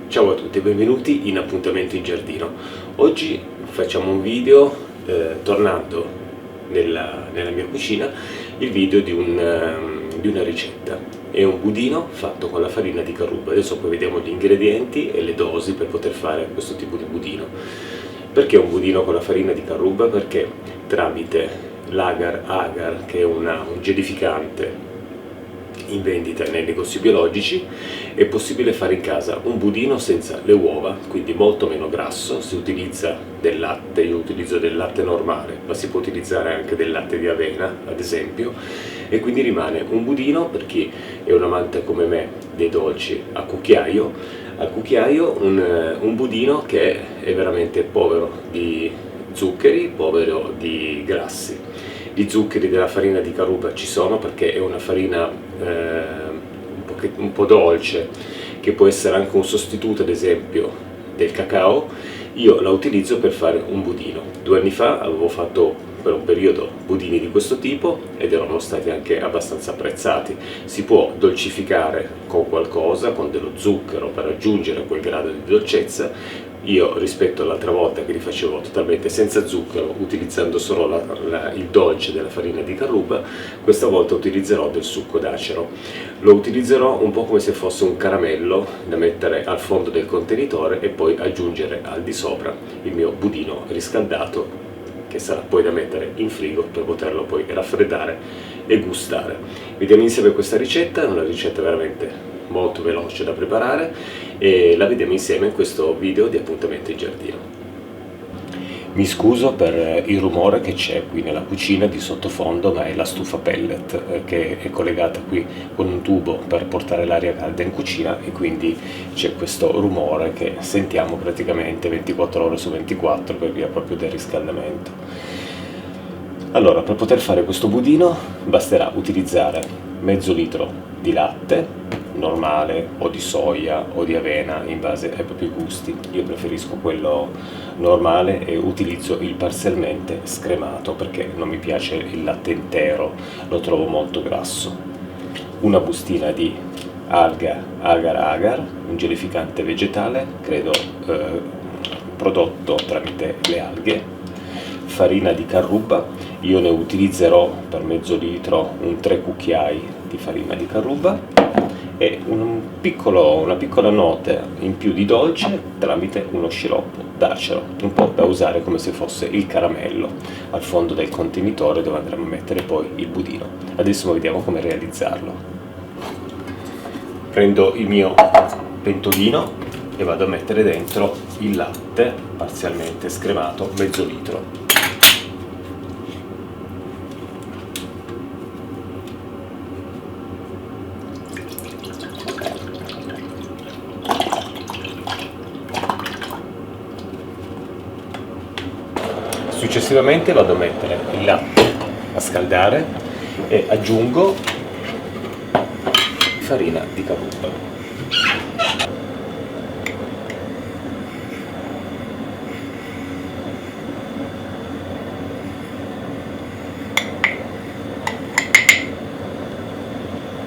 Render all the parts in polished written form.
Ciao a tutti e benvenuti in Appuntamento in Giardino. Oggi facciamo un video tornando nella mia cucina, il video di una ricetta. È un budino fatto con la farina di carruba. Adesso poi vediamo gli ingredienti e le dosi per poter fare questo tipo di budino. Perché un budino con la farina di carruba? Perché tramite l'agar-agar, che è un gelificante in vendita nei negozi biologici, è possibile fare in casa un budino senza le uova, quindi molto meno grasso. Si utilizza del latte, io utilizzo del latte normale, ma si può utilizzare anche del latte di avena ad esempio, e quindi rimane un budino per chi è un amante come me dei dolci a cucchiaio, un budino che è veramente povero di zuccheri, povero di grassi. Gli zuccheri della farina di carruba ci sono perché è una farina un po' dolce, che può essere anche un sostituto ad esempio del cacao. Io la utilizzo per fare un budino. 2 anni fa avevo fatto per un periodo budini di questo tipo ed erano stati anche abbastanza apprezzati. Si può dolcificare con qualcosa, con dello zucchero per raggiungere quel grado di dolcezza. Io rispetto all'altra volta che li facevo totalmente senza zucchero, utilizzando solo il dolce della farina di carruba, questa volta utilizzerò del succo d'acero. Lo utilizzerò un po' come se fosse un caramello da mettere al fondo del contenitore e poi aggiungere al di sopra il mio budino riscaldato, che sarà poi da mettere in frigo per poterlo poi raffreddare e gustare. Vediamo insieme questa ricetta, è una ricetta veramente molto veloce da preparare e la vediamo insieme in questo video di Appuntamento in Giardino. Mi scuso per il rumore che c'è qui nella cucina di sottofondo, ma è la stufa pellet che è collegata qui con un tubo per portare l'aria calda in cucina, e quindi c'è questo rumore che sentiamo praticamente 24 ore su 24 per via proprio del riscaldamento. Allora, per poter fare questo budino basterà utilizzare mezzo litro di latte normale o di soia o di avena in base ai propri gusti. Io preferisco quello normale e utilizzo il parzialmente scremato perché non mi piace il latte intero, lo trovo molto grasso. Una bustina di alga agar-agar, un gelificante vegetale, credo prodotto tramite le alghe. Farina di carruba, io ne utilizzerò per mezzo litro un 3 cucchiai di farina di carruba e una piccola nota in più di dolce tramite uno sciroppo d'acero, un po' da usare come se fosse il caramello al fondo del contenitore dove andremo a mettere poi il budino. Adesso vediamo come realizzarlo. Prendo il mio pentolino e vado a mettere dentro il latte parzialmente scremato, mezzo litro. Successivamente vado a mettere il latte a scaldare e aggiungo farina di carruba.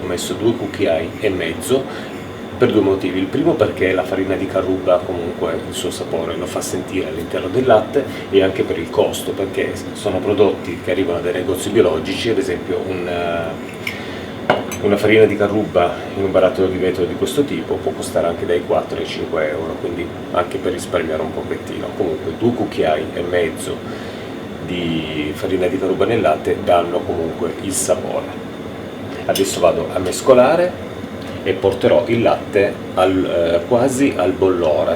Ho messo 2 cucchiai e mezzo per 2 motivi. Il primo perché la farina di carruba comunque il suo sapore lo fa sentire all'interno del latte, e anche per il costo, perché sono prodotti che arrivano dai negozi biologici. Ad esempio una farina di carruba in un barattolo di vetro di questo tipo può costare anche dai 4 ai 5 euro, quindi anche per risparmiare un pochettino. Comunque 2 cucchiai e mezzo di farina di carruba nel latte danno comunque il sapore. Adesso vado a mescolare e porterò il latte quasi al bollore.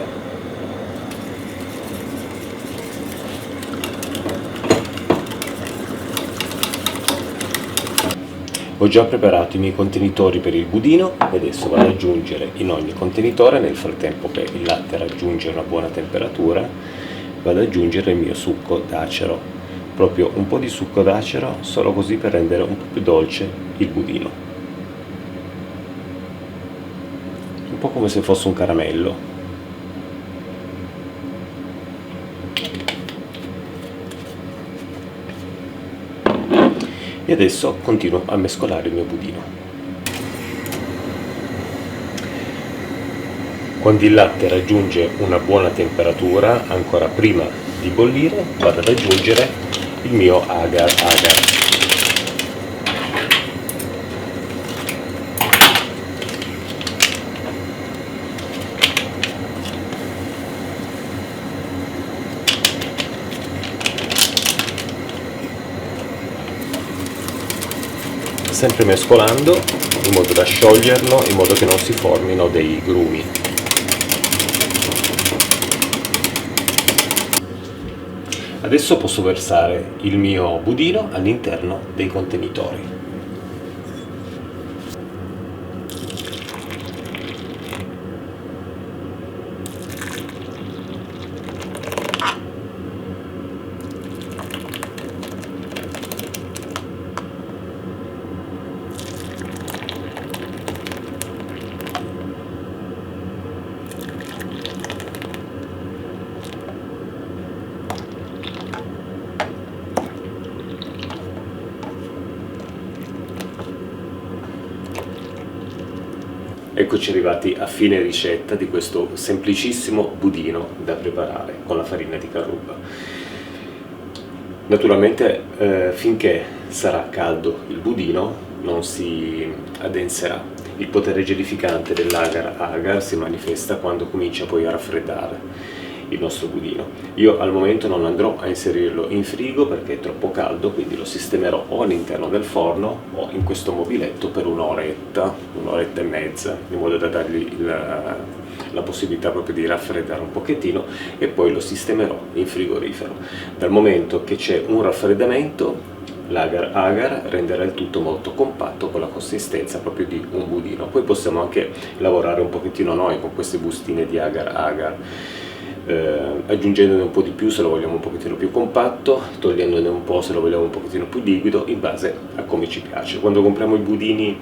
Ho già preparato i miei contenitori per il budino e adesso vado ad aggiungere in ogni contenitore, nel frattempo che il latte raggiunge una buona temperatura, vado ad aggiungere il mio succo d'acero, proprio un po' di succo d'acero, solo così per rendere un po' più dolce il budino. Un po' come se fosse un caramello. E adesso continuo a mescolare il mio budino. Quando il latte raggiunge una buona temperatura, ancora prima di bollire, vado ad aggiungere il mio agar agar. Sempre mescolando in modo da scioglierlo, in modo che non si formino dei grumi. Adesso posso versare il mio budino all'interno dei contenitori. Eccoci arrivati a fine ricetta di questo semplicissimo budino da preparare con la farina di carruba. Naturalmente finché sarà caldo il budino non si addenserà. Il potere gelificante dell'agar agar si manifesta quando comincia poi a raffreddare il nostro budino. Io al momento non andrò a inserirlo in frigo perché è troppo caldo, quindi lo sistemerò o all'interno del forno o in questo mobiletto per un'oretta e mezza, in modo da dargli la possibilità proprio di raffreddare un pochettino, e poi lo sistemerò in frigorifero. Dal momento che c'è un raffreddamento, l'agar agar renderà il tutto molto compatto con la consistenza proprio di un budino. Poi possiamo anche lavorare un pochettino noi con queste bustine di agar agar, aggiungendone un po' di più se lo vogliamo un pochettino più compatto, togliendone un po' se lo vogliamo un pochettino più liquido, in base a come ci piace. Quando compriamo i budini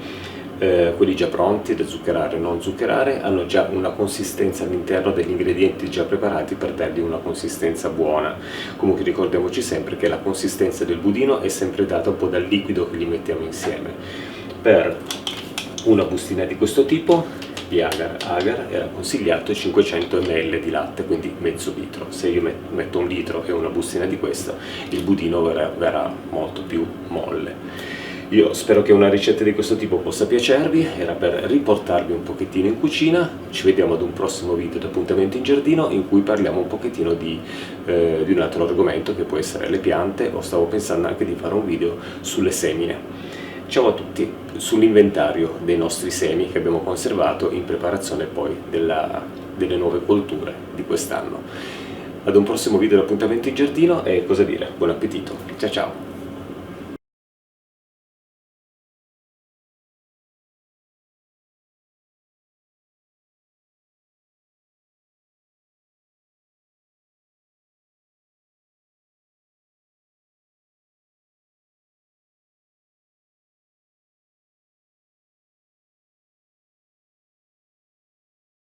quelli già pronti da zuccherare o non zuccherare, hanno già una consistenza all'interno degli ingredienti già preparati per dargli una consistenza buona. Comunque ricordiamoci sempre che la consistenza del budino è sempre data un po' dal liquido che gli mettiamo insieme. Per una bustina di questo tipo di agar agar era consigliato 500 ml di latte, quindi mezzo litro. Se io metto un litro e una bustina di questo, il budino verrà molto più molle. Io spero che una ricetta di questo tipo possa piacervi, era per riportarvi un pochettino in cucina. Ci vediamo ad un prossimo video di Appuntamento in Giardino, in cui parliamo un pochettino di un altro argomento che può essere le piante, o stavo pensando anche di fare un video sulle semine. Ciao a tutti, sull'inventario dei nostri semi che abbiamo conservato in preparazione poi delle nuove colture di quest'anno. Ad un prossimo video di Appuntamento in Giardino e cosa dire, buon appetito, ciao ciao!